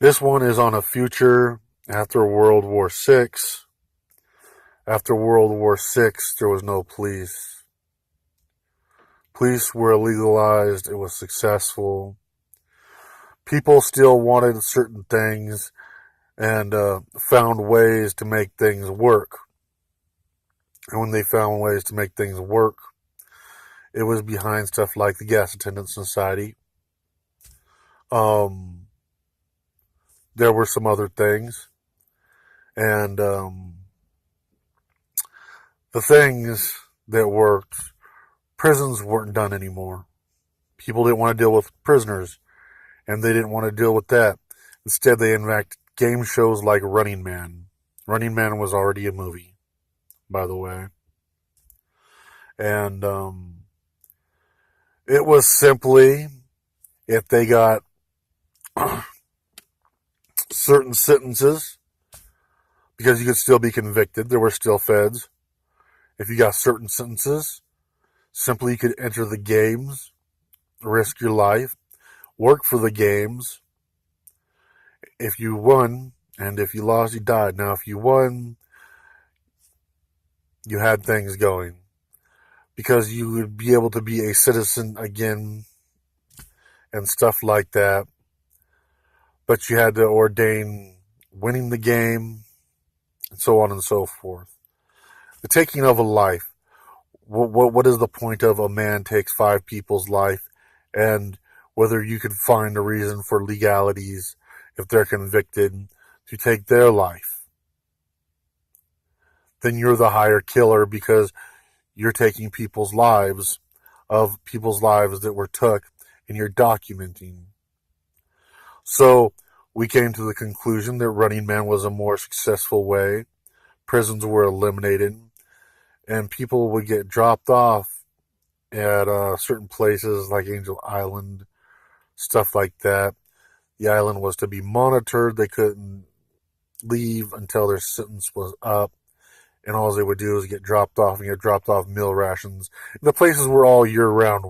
This one is on a future after World War VI. After World War VI, there was no police. Police were legalized. It was successful. People still wanted certain things and found ways to make things work. And when they found ways to make things work, it was behind stuff like the Gas Attendant Society. There were some other things. And the things that worked, prisons weren't done anymore. People didn't want to deal with prisoners, and they didn't want to deal with that. Instead, they enacted game shows like Running Man. Running Man was already a movie, by the way. And it was simply, if they got certain sentences, because you could still be convicted, there were still feds. If you got certain sentences, simply you could enter the games, risk your life, work for the games. If you won, and if you lost, you died. Now, if you won, you had things going, because you would be able to be a citizen again and stuff like that. But you had to ordain winning the game, and so on and so forth. The taking of a life. What is the point of a man takes 5 people's life, and whether you can find a reason for legalities if they're convicted to take their life? Then you're the higher killer, because you're taking people's lives that were took, and you're documenting. So we came to the conclusion that Running Man was a more successful way. Prisons were eliminated, and people would get dropped off at certain places like Angel Island, stuff like that. The island was to be monitored. They couldn't leave until their sentence was up, and all they would do is get dropped off, and get dropped off meal rations. And the places were all year-round